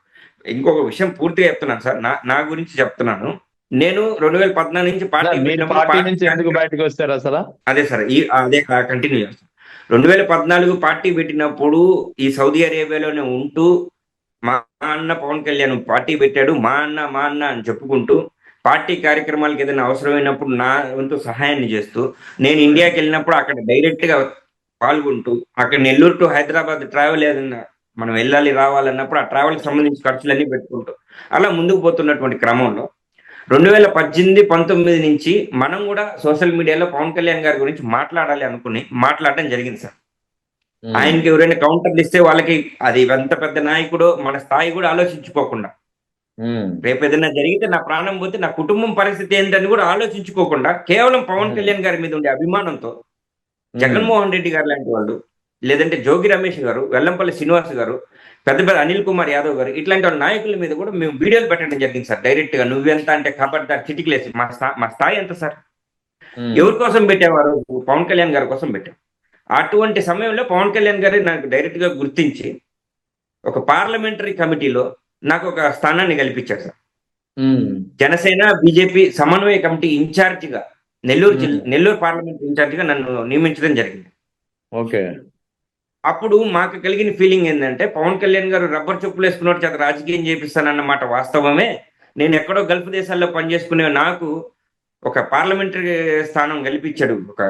ఇంకొక విషయం పూర్తిగా చెప్తున్నాను సార్, నా గురించి చెప్తున్నాను. నేను 2014 నుంచి పార్టీ నుంచి ఎందుకు బయటకు వస్తారు అసలు? అదే సార్ అదే కంటిన్యూ చేస్తాను. 2014 పార్టీ పెట్టినప్పుడు ఈ సౌదీ అరేబియాలోనే ఉంటూ మా అన్న పవన్ కళ్యాణ్ పార్టీ పెట్టాడు, మా అన్న అని చెప్పుకుంటూ పార్టీ కార్యక్రమాలకు ఏదైనా అవసరమైనప్పుడు నా వంతు సహాయాన్ని చేస్తూ, నేను ఇండియాకి వెళ్ళినప్పుడు అక్కడ డైరెక్ట్ గా పాల్గొంటూ, అక్కడ నెల్లూరు టు హైదరాబాద్ ట్రావెల్ ఏదన్నా మనం వెళ్ళాలి రావాలన్నప్పుడు ఆ ట్రావెల్కి సంబంధించిన ఖర్చులన్నీ పెట్టుకుంటూ అలా ముందుకు పోతున్నటువంటి క్రమంలో 2018-19 నుంచి మనం కూడా సోషల్ మీడియాలో పవన్ కళ్యాణ్ గారి గురించి మాట్లాడాలి అనుకుని మాట్లాడడం జరిగింది సార్. ఆయనకి ఎవరైనా కౌంటర్లు ఇస్తే వాళ్ళకి అది ఎంత పెద్ద నాయకుడో మన స్థాయి కూడా ఆలోచించుకోకుండా, రేపు ఏదైనా జరిగితే నా ప్రాణం పోతే నా కుటుంబం పరిస్థితి ఏంటని కూడా ఆలోచించుకోకుండా కేవలం పవన్ కళ్యాణ్ గారి మీద ఉండే అభిమానంతో జగన్మోహన్ రెడ్డి గారు లాంటి వాళ్ళు, లేదంటే జోగి రమేష్ గారు, వెల్లంపల్లి శ్రీనివాస్ గారు, పెద్ద అనిల్ కుమార్ యాదవ్ గారు, ఇట్లాంటి వాళ్ళ నాయకుల మీద కూడా మేము వీడియోలు పెట్టడం జరిగింది సార్. డైరెక్ట్ గా నువ్వెంత అంటే ఖబర్దార్ చిటికలేసి మా స్థాయి ఎంత సార్? ఎవరి కోసం పెట్టేవారు? పవన్ కళ్యాణ్ గారి కోసం పెట్టాం. అటువంటి సమయంలో పవన్ కళ్యాణ్ గారు నాకు డైరెక్ట్ గా గుర్తించి ఒక పార్లమెంటరీ కమిటీలో నాకు ఒక స్థానాన్ని కల్పించారు సార్. జనసేన బీజేపీ సమన్వయ కమిటీ ఇన్ఛార్జిగా నెల్లూరు పార్లమెంట్ ఇన్ఛార్జిగా నన్ను నియమించడం జరిగింది. ఓకే. అప్పుడు మాకు కలిగిన ఫీలింగ్ ఏంటంటే, పవన్ కళ్యాణ్ గారు రబ్బర్ చెప్పులు వేసుకున్నట్టు చేత రాజకీయం చేపిస్తానన్నమాట వాస్తవమే. నేను ఎక్కడో గల్ఫ్ దేశాల్లో పనిచేసుకునే నాకు ఒక పార్లమెంటరీ స్థానం కల్పించాడు, ఒక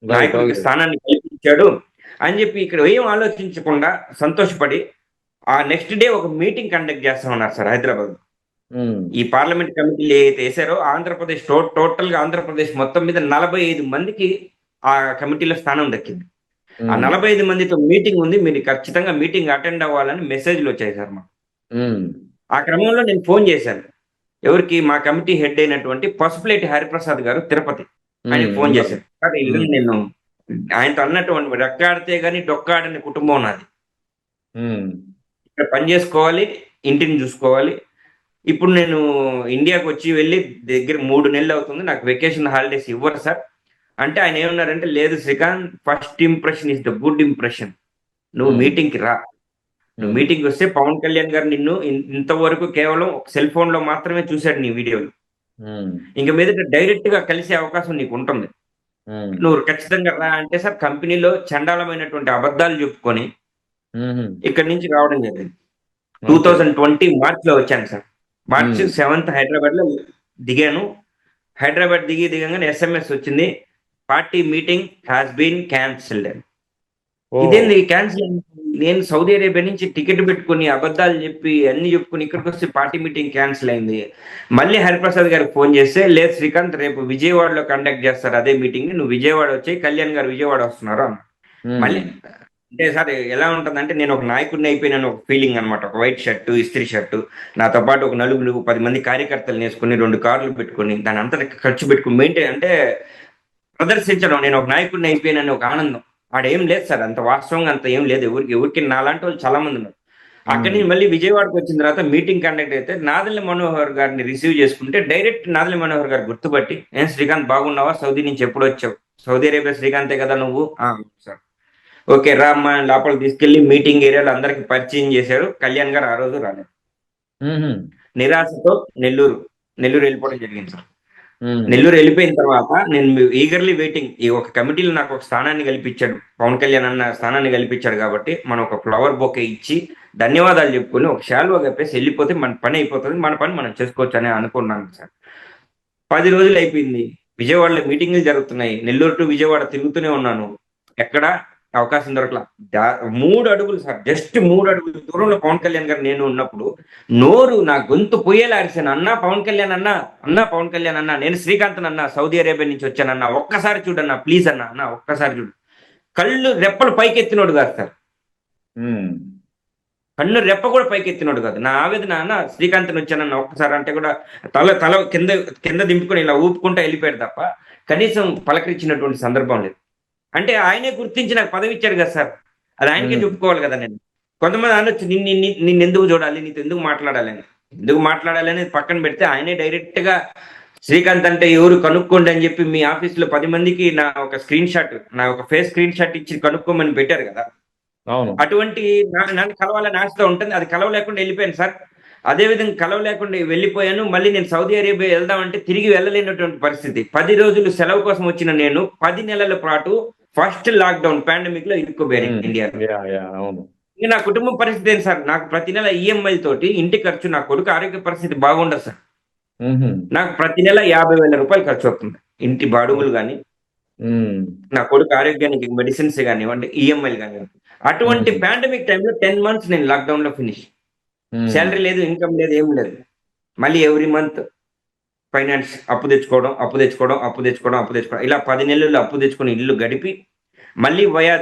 నాయకుడికి స్థానాన్ని కల్పించాడు అని చెప్పి ఇక్కడ ఏం ఆలోచించకుండా సంతోషపడి ఆ నెక్స్ట్ డే ఒక మీటింగ్ కండక్ట్ చేస్తా ఉన్నారు సార్ హైదరాబాద్. ఈ పార్లమెంట్ కమిటీలు ఏదైతే వేసారో ఆంధ్రప్రదేశ్ టోటల్ గా ఆంధ్రప్రదేశ్ మొత్తం మీద 45 మందికి ఆ కమిటీలో స్థానం దక్కింది. ఆ 45 మందితో మీటింగ్ ఉంది, మీరు ఖచ్చితంగా మీటింగ్ అటెండ్ అవ్వాలని మెసేజ్లు వచ్చాయి సార్ మాకు. ఆ క్రమంలో నేను ఫోన్ చేశాను ఎవరికి, మా కమిటీ హెడ్ అయినటువంటి పసుపులేటి హరిప్రసాద్ గారు తిరుపతి, ఆయన ఫోన్ చేశాను. నేను ఆయనతో అన్నటువంటి రెక్కాడితే గానీ డొక్కాడని కుటుంబం నాది, ఇక్కడ పని చేసుకోవాలి, ఇంటిని చూసుకోవాలి. ఇప్పుడు నేను ఇండియాకి వచ్చి వెళ్ళి దగ్గర 3 నెలలు అవుతుంది, నాకు వెకేషన్ హాలిడేస్ ఇవ్వరు సార్ అంటే ఆయన ఏమన్నారంటే, లేదు Srikanth, first impression is the good impression, నువ్వు మీటింగ్కి రా. నువ్వు మీటింగ్కి వస్తే పవన్ కళ్యాణ్ గారు నిన్ను ఇంతవరకు కేవలం ఒక సెల్ ఫోన్ లో మాత్రమే చూశాడు నీ వీడియోలు, ఇంక మీదట డైరెక్ట్ గా కలిసే అవకాశం నీకు ఉంటుంది, నువ్వు ఖచ్చితంగా రా అంటే సార్ కంపెనీలో చండాలమైనటువంటి అబద్ధాలు చెప్పుకొని ఇక్కడి నుంచి రావడం జరిగింది. 2020 మార్చ్ లో వచ్చాను సార్. మార్చ్ 7th హైదరాబాద్ లో దిగాను. హైదరాబాద్ దిగంగానే SMS వచ్చింది, party meeting has been cancelled. ఇదేంది క్యాన్సిల్? నేను సౌదీ అరేబియా నుంచి టికెట్ పెట్టుకుని అబద్ధాలు చెప్పి అన్ని చెప్పుకుని ఇక్కడికి వస్తే పార్టీ మీటింగ్ క్యాన్సిల్ అయింది. మళ్ళీ హరిప్రసాద్ గారికి ఫోన్ చేస్తే, లేదు శ్రీకాంత్, రేపు విజయవాడలో కండక్ట్ చేస్తారు అదే మీటింగ్, నువ్వు విజయవాడ వచ్చి కళ్యాణ్ గారు విజయవాడ వస్తున్నారు అన్న. మళ్ళీ అంటే సార్ ఎలా ఉంటుందంటే, నేను ఒక నాయకుడిని అయిపోయినాను ఒక ఫీలింగ్ అనమాట. ఒక వైట్ షర్టు, ఇస్త్రీ షర్టు, నాతో పాటు ఒక 10 మంది కార్యకర్తలు వేసుకుని 2 కార్లు పెట్టుకుని దాని అంతా ఖర్చు పెట్టుకుని మెయింటైన్ అంటే ప్రదర్శించడం, నేను ఒక నాయకుడిని అయిపోయినాను ఒక ఆనందం. ఆడేం లేదు సార్, అంత వాస్తవంగా అంత ఏం లేదు. ఎవరికి నాలాంటి వాళ్ళు చాలా మంది ఉన్నారు. అక్కడి నుంచి మళ్ళీ విజయవాడకు వచ్చిన తర్వాత మీటింగ్ కండక్ట్ అయితే నాదెళ్ల మనోహర్ గారిని రిసీవ్ చేసుకుంటే డైరెక్ట్ నాదెళ్ల మనోహర్ గారు గుర్తుపట్టి, ఏం శ్రీకాంత్ బాగున్నావా, సౌదీ నుంచి ఎప్పుడు వచ్చావు, సౌదీ అరేబియా శ్రీకాంతే కదా నువ్వు, సార్ ఓకే రా అమ్మా, లోపలికి తీసుకెళ్లి మీటింగ్ ఏరియాలో అందరికి పరిచయం చేశారు. కళ్యాణ్ గారు ఆ రోజు రాలేదు. నిరాశతో నెల్లూరు వెళ్ళిపోవడం జరిగింది సార్. నెల్లూరు వెళ్ళిపోయిన తర్వాత నేను ఈగర్లీ వెయిటింగ్, ఈ ఒక కమిటీలో నాకు ఒక స్థానాన్ని కల్పించాడు, పవన్ కళ్యాణ్ అన్న స్థానాన్ని కల్పించాడు కాబట్టి మనం ఒక ఫ్లవర్ బొకే ఇచ్చి ధన్యవాదాలు చెప్పుకొని ఒక శాల్వా కప్పేసి వెళ్ళిపోతే మన పని అయిపోతుంది, మన పని మనం చేసుకోవచ్చు అని అనుకున్నాను సార్. 10 రోజులు అయిపోయింది, విజయవాడలో మీటింగ్లు జరుగుతున్నాయి, నెల్లూరు టు విజయవాడ తిరుగుతూనే ఉన్నాను, ఎక్కడ అవకాశం దొరకలా. 3 అడుగులు సార్, జస్ట్ 3 అడుగుల దూరంలో పవన్ కళ్యాణ్ గారు నేను ఉన్నప్పుడు నోరు నా గొంతు పొయ్యేలా అరిశాను, అన్నా పవన్ కళ్యాణ్ అన్నా పవన్ కళ్యాణ్ అన్నా, నేను శ్రీకాంత్ అన్నా, సౌదీ అరేబియా నుంచి వచ్చానన్నా, ఒక్కసారి చూడన్నా ప్లీజ్ అన్నా ఒక్కసారి చూడు. కళ్ళు రెప్పలు పైకెత్తినోడు కాదు సార్, కళ్ళు రెప్ప కూడా పైకెత్తినోడు కాదు. నా ఆవేదన, అన్న శ్రీకాంత్ని వచ్చానన్న ఒక్కసారి అంటే కూడా తల కింద దింపుకొని ఇలా ఊపుకుంటా వెళ్ళిపోయాడు తప్ప కనీసం పలకరించినటువంటి సందర్భం లేదు. అంటే ఆయనే గుర్తించి నాకు పదవి ఇచ్చాడు కదా సార్, అది ఆయనకే చెప్పుకోవాలి కదా. నేను కొంతమంది అనొచ్చు, నిన్ను ఎందుకు చూడాలి, నీతో ఎందుకు మాట్లాడాలి అనేది పక్కన పెడితే, ఆయనే డైరెక్ట్ గా శ్రీకాంత్ అంటే ఎవరు కనుక్కోండి అని చెప్పి మీ ఆఫీస్ లో 10 మందికి నా ఒక స్క్రీన్ షాట్, నా ఒక ఫేస్ స్క్రీన్ షాట్ ఇచ్చి కనుక్కోమని పెట్టారు కదా. అటువంటి నన్ను కలవాలని ఆశతో ఉంటుంది, అది కలవలేకుండా వెళ్ళిపోయాను సార్. అదే విధంగా కలవలేకుండా వెళ్ళిపోయాను. మళ్ళీ నేను సౌదీ అరేబియా వెళ్దామంటే తిరిగి వెళ్ళలేనటువంటి పరిస్థితి. 10 రోజులు సెలవు కోసం వచ్చిన నేను 10 నెలల పాటు ఫస్ట్ లాక్డౌన్ పాండమిక్ లో ఇరుక్కుపోయాను ఇండియాలో. ఇంకా నా కుటుంబం పరిస్థితి ఏంటి సార్, నాకు ప్రతి నెల ఈఎంఐ తోటి ఇంటి ఖర్చు, నా కొడుకు ఆరోగ్య పరిస్థితి బాగుండదు సార్, నాకు ప్రతి నెల 50,000 రూపాయలు ఖర్చు అవుతుంది, ఇంటి బాడుగులు కానీ నా కొడుకు ఆరోగ్యానికి మెడిసిన్స్ కానివ్వండి, ఈఎంఐలు కానివ్వండి. అటువంటి పాండమిక్ టైంలో 10 months నేను లాక్డౌన్ లో ఫినిష్. శాలరీ లేదు, ఇన్కమ్ లేదు, ఏం లేదు. మళ్ళీ ఎవ్రీ మంత్ ఫైనాన్స్ అప్పు తెచ్చుకోవడం ఇలా 10 నెలలు అప్పు తెచ్చుకొని ఇల్లు గడిపి మళ్ళీ వయా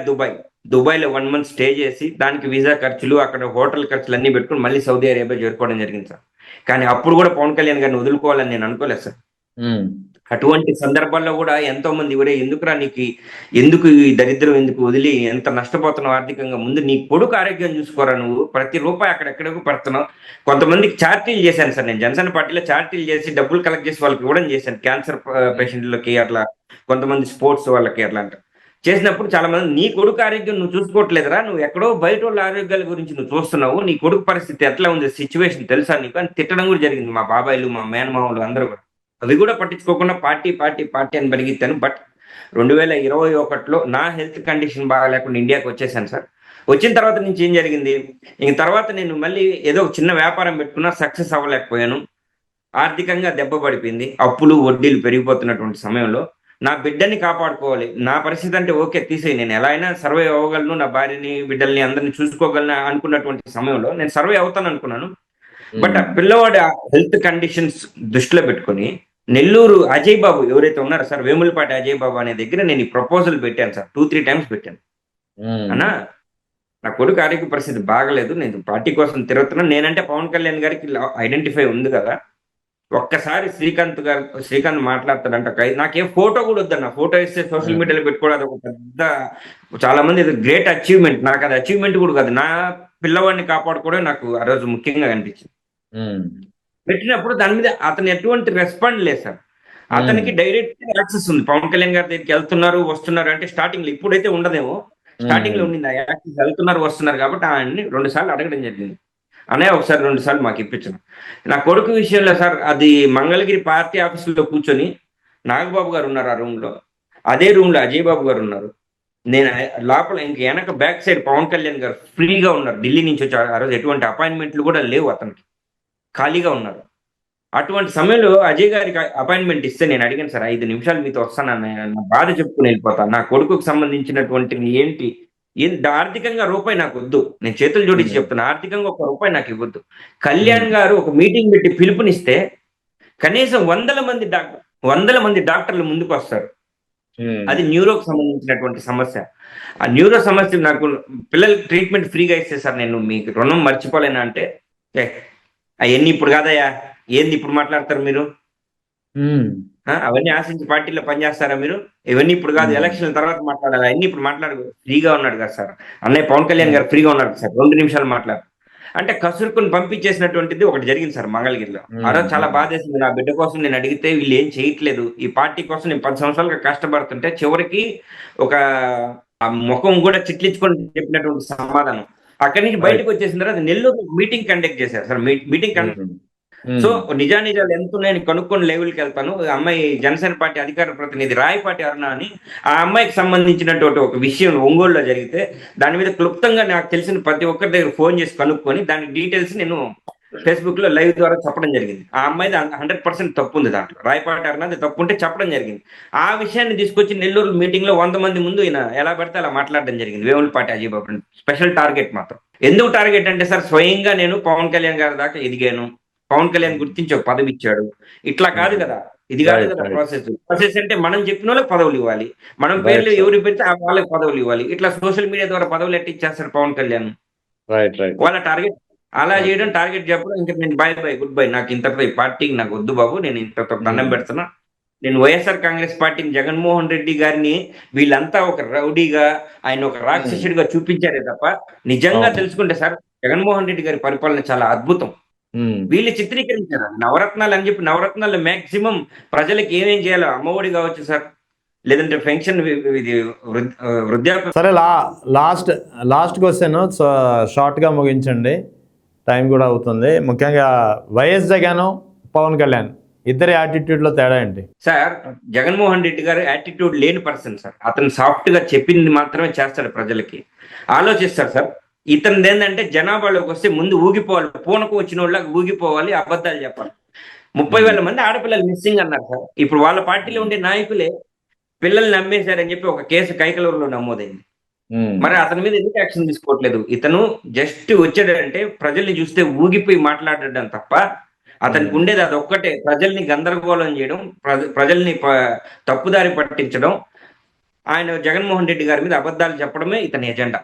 దుబాయ్లో 1 month స్టే చేసి దానికి వీసా ఖర్చులు, అక్కడ హోటల్ ఖర్చులు అన్ని పెట్టుకుని మళ్ళీ సౌదీ అరేబియా చేరుకోవడం జరిగింది సార్. కానీ అప్పుడు కూడా పవన్ కళ్యాణ్ గారిని వదులుకోవాలని నేను అనుకోలేదు సార్. అటువంటి సందర్భాల్లో కూడా ఎంతో మంది ఎవరే ఎందుకురా నీకు, ఎందుకు ఈ దరిద్రం, ఎందుకు వదిలి ఎంత నష్టపోతున్నావు ఆర్థికంగా, ముందు నీ కొడుకు ఆరోగ్యం చూసుకోరా, నువ్వు ప్రతి రూపాయి అక్కడెక్కడికి పడుతున్నావు. కొంతమందికి చారిటీలు చేశాను సార్, నేను జనసేన పార్టీలో చారిటీలు చేసి డబ్బులు కలెక్ట్ చేసి వాళ్ళకి ఇవ్వడం చేశాను, క్యాన్సర్ పేషెంట్లకి అట్లా, కొంతమంది స్పోర్ట్స్ వాళ్ళకి అట్లా అంట చేసినప్పుడు చాలా మంది, నీ కొడుకు ఆరోగ్యం నువ్వు చూసుకోవట్లేదురా, నువ్వు ఎక్కడో బయట వాళ్ళ ఆరోగ్యాల గురించి నువ్వు చూస్తున్నావు, నీ కొడుకు పరిస్థితి ఎట్లా ఉంది, సిచ్యువేషన్ తెలుసా నీకు అని తిట్టడం కూడా జరిగింది. మా బాబాయిలు, మా మేనమామలు అందరూ కూడా అవి కూడా పట్టించుకోకుండా పార్టీ పార్టీ పార్టీ అని పరిగెత్తాను. బట్ 2021లో నా హెల్త్ కండిషన్ బాగా లేకుండా ఇండియాకి వచ్చేసాను సార్. వచ్చిన తర్వాత నుంచి ఏం జరిగింది, ఇంక తర్వాత నేను మళ్ళీ ఏదో ఒక చిన్న వ్యాపారం పెట్టుకున్నా, సక్సెస్ అవ్వలేకపోయాను. ఆర్థికంగా దెబ్బ పడిపోయింది. అప్పులు వడ్డీలు పెరిగిపోతున్నటువంటి సమయంలో నా బిడ్డని కాపాడుకోవాలి. నా పరిస్థితి అంటే ఓకే తీసేయి, నేను ఎలా అయినా సర్వే అవ్వగలను, నా భార్యని బిడ్డల్ని అందరిని చూసుకోగలను అనుకున్నటువంటి సమయంలో నేను సర్వే అవుతాను అనుకున్నాను. బట్ ఆ పిల్లవాడి హెల్త్ కండిషన్స్ దృష్టిలో పెట్టుకొని నెల్లూరు అజయ్ బాబు ఎవరైతే ఉన్నారో సార్, వేములపాటి అజయ్ బాబు అనే దగ్గర నేను ఈ ప్రపోజల్ పెట్టాను సార్. 2-3 టైమ్స్ పెట్టాను. అన్నా నా కొడుకు ఆరోగ్య పరిస్థితి బాగలేదు, నేను పార్టీ కోసం తిరుగుతున్నాను, నేనంటే పవన్ కళ్యాణ్ గారికి ఐడెంటిఫై ఉంది కదా, ఒక్కసారి శ్రీకాంత్ మాట్లాడతాడంట, నాకేం ఫోటో కూడా వద్దన్న, ఫోటో ఇస్తే సోషల్ మీడియాలో పెట్టుకోవడం అది ఒక పెద్ద, చాలా మంది గ్రేట్ అచీవ్మెంట్, నాకు అది అచీవ్మెంట్ కూడా కాదు, నా పిల్లవాడిని కాపాడుకోవడం నాకు ఆ రోజు ముఖ్యంగా అనిపించింది. పెట్టినప్పుడు దాని మీద అతను ఎటువంటి రెస్పాండ్ లేదు సార్. అతనికి డైరెక్ట్ యాక్సెస్ ఉంది, పవన్ కళ్యాణ్ గారి దగ్గరికి వెళ్తున్నారు వస్తున్నారు అంటే స్టార్టింగ్ లో, ఇప్పుడైతే ఉండదేమో, స్టార్టింగ్ లో ఉండింది ఆ యాక్సెస్, వెళ్తున్నారు వస్తున్నారు కాబట్టి ఆయన్ని 2 సార్లు అడగడం జరిగింది. అనే ఒకసారి 2 సార్లు మాకు ఇప్పించాను. నా కొడుకు విషయంలో సార్, అది మంగళగిరి పార్టీ ఆఫీసులో కూర్చొని నాగబాబు గారు ఉన్నారు ఆ రూమ్ లో, అదే రూమ్ లో అజయ్ బాబు గారు ఉన్నారు, నేను లోపల ఇంక వెనక బ్యాక్ సైడ్ పవన్ కళ్యాణ్ గారు ఫ్రీగా ఉన్నారు, ఢిల్లీ నుంచి వచ్చి ఆ రోజు ఎటువంటి అపాయింట్మెంట్లు కూడా లేవు, అతనికి ఖాళీగా ఉన్నారు. అటువంటి సమయంలో అజయ్ గారికి అపాయింట్మెంట్ ఇస్తే నేను అడిగాను సార్, 5 నిమిషాలు మీతో వస్తానన్న, నా బాధ చెప్పుకుని వెళ్ళిపోతాను, నా కొడుకుకు సంబంధించినటువంటిది ఏంటి, ఆర్థికంగా రూపాయి నాకు వద్దు, నేను చేతులు జోడించి చెప్తున్నా, ఆర్థికంగా ₹1 నాకు ఇవ్వద్దు. కళ్యాణ్ గారు ఒక మీటింగ్ పెట్టి పిలుపునిస్తే కనీసం 100 మంది డాక్టర్లు ముందుకు వస్తారు. అది న్యూరోకి సంబంధించినటువంటి సమస్య. ఆ న్యూరో సమస్య నాకు పిల్లలకి ట్రీట్మెంట్ ఫ్రీగా ఇస్తే సార్ నేను మీకు రుణం మర్చిపోలేనా అంటే, అవన్నీ ఇప్పుడు కాదయ్యా, ఏంది ఇప్పుడు మాట్లాడతారు మీరు, అవన్నీ ఆశించి పార్టీలో పనిచేస్తారా మీరు, ఇవన్నీ ఇప్పుడు కాదు, ఎలక్షన్ తర్వాత మాట్లాడాలి, అవన్నీ ఇప్పుడు మాట్లాడు, ఫ్రీగా ఉన్నాడు కదా సార్ అన్నయ్య పవన్ కళ్యాణ్ గారు, ఫ్రీగా ఉన్నాడు సార్, 2 నిమిషాలు మాట్లాడు అంటే కసురుకుని పంపించేసినటువంటిది ఒకటి జరిగింది సార్ మంగళగిరిలో. ఆ రోజు చాలా బాధేసింది, నా బిడ్డ కోసం నేను అడిగితే వీళ్ళు ఏం చేయట్లేదు, ఈ పార్టీ కోసం నేను 10 సంవత్సరాలుగా కష్టపడుతుంటే చివరికి ఒక ముఖం కూడా చిట్లించుకొని చెప్పినటువంటి సమాధానం. అక్కడి నుంచి బయటకు వచ్చేసిన తర్వాత నెల్లూరు మీటింగ్ కండక్ట్ చేశారు సార్. మీటింగ్ సో నిజానిజాలు ఎంత ఉన్నాయని కనుక్కొని లెవెల్కి వెళ్తాను. అమ్మాయి జనసేన పార్టీ అధికార ప్రతినిధి రాయపాటి అరుణ అని, ఆ అమ్మాయికి సంబంధించినటువంటి ఒక విషయం ఒంగోలులో జరిగితే దాని మీద క్లుప్తంగా నాకు తెలిసిన ప్రతి ఒక్కరి దగ్గర ఫోన్ చేసి కనుక్కొని దాని డీటెయిల్స్ నేను ఫేస్బుక్ లో లైవ్ ద్వారా చెప్పడం జరిగింది. ఆ అమ్మాయి 100% తప్పు ఉంది దాంట్లో, రాయపాటి అరుణది తప్పు ఉంటే చెప్పడం జరిగింది. ఆ విషయాన్ని తీసుకొచ్చి నెల్లూరు మీటింగ్ లో 100 మంది ముందు ఈయన ఎలా పడితే అలా మాట్లాడడం జరిగింది. వేములపాటి అజయ్ బాబు స్పెషల్ టార్గెట్ మాత్రం. ఎందుకు టార్గెట్ అంటే సార్, స్వయంగా నేను పవన్ కళ్యాణ్ గారి దాకా ఎదిగాను, పవన్ కళ్యాణ్ గుర్తించి ఒక పదవి ఇచ్చాడు, ఇట్లా కాదు కదా, ఇది కాదు కదా ప్రాసెస్ అంటే మనం చెప్పిన వాళ్ళకి పదవులు ఇవ్వాలి, మనం పేర్లు ఎవరు పెడితే వాళ్ళకి పదవులు ఇవ్వాలి, ఇట్లా సోషల్ మీడియా ద్వారా పదవులు ఎట్టిచ్చేస్తారు పవన్ కళ్యాణ్, వాళ్ళ టార్గెట్ అలా చేయడం, టార్గెట్ చెప్పడం, ఇంకా నేను బై గుడ్ బై, నాకు ఇంతతో ఈ పార్టీకి నాకు వద్దు బాబు, నేను ఇంతతో దండం పెడుతున్నా, నేను వైఎస్ఆర్ కాంగ్రెస్ పార్టీని జగన్మోహన్ రెడ్డి గారిని వీళ్ళంతా ఒక రౌడీగా, ఆయన ఒక రాక్షసుడిగా చూపించారే తప్ప నిజంగా తెలుసుకుంటే సార్ జగన్మోహన్ రెడ్డి గారి పరిపాలన చాలా అద్భుతం. వీళ్ళు చిత్రీకరించారు నవరత్నాలు అని చెప్పి, నవరత్నాలు మాక్సిమం ప్రజలకు ఏమేం చేయాలో, అమ్మఒడి కావచ్చు సార్, లేదంటే పెన్షన్, వృద్ధాప్య. సరే, లాస్ట్ క్వశ్చన్ షార్ట్ గా ముగించండి, టైం కూడా అవుతుంది. ముఖ్యంగా వైఎస్ జగన్, పవన్ కళ్యాణ్ ఇద్దరి యాటిట్యూడ్ లో తేడా ఏంటి సార్? జగన్మోహన్ రెడ్డి గారు యాటిట్యూడ్ లేని పర్సన్ సార్. అతను సాఫ్ట్ గా చెప్పింది మాత్రమే చేస్తాడు, ప్రజలకి ఆలోచిస్తారు సార్. ఇతనిది ఏంటంటే జనాభాలోకి వస్తే ముందు ఊగిపోవాలి, పూనకు వచ్చిన వాళ్ళకి ఊగిపోవాలి, అబద్ధాలు చెప్పాలి. 30,000 మంది ఆడపిల్లలు మిస్సింగ్ అన్నారు సార్. ఇప్పుడు వాళ్ళ పార్టీలో ఉండే నాయకులే పిల్లల్ని నమ్మేశారని చెప్పి ఒక కేసు కైకలూరులో నమోదైంది. మరి అతని మీద ఎందుకు యాక్షన్ తీసుకోవట్లేదు? ఇతను జస్ట్ వచ్చాడంటే ప్రజల్ని చూస్తే ఊగిపోయి మాట్లాడడం తప్ప అతనికి ఉండేది అదొక్కటే, ప్రజల్ని గందరగోళం చేయడం, ప్రజల్ని తప్పుదారి పట్టించడం, ఆయన జగన్మోహన్ రెడ్డి గారి మీద అబద్ధాలు చెప్పడమే ఇతని ఎజెండా.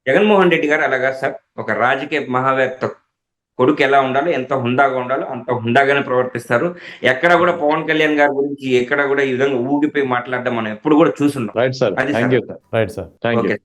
జగన్మోహన్ రెడ్డి గారు అలాగా సార్, ఒక రాజకీయ మహావేత్త కొడుకు ఎలా ఉండాలో, ఎంత హుందాగా ఉండాలో అంత హుందాగానే ప్రవర్తిస్తారు. ఎక్కడ కూడా పవన్ కళ్యాణ్ గారి గురించి ఎక్కడ కూడా ఈ విధంగా ఊగిపోయి మాట్లాడడం మనం ఎప్పుడు కూడా చూసున్నాం. Right sir, thank you. Right sir, thank you.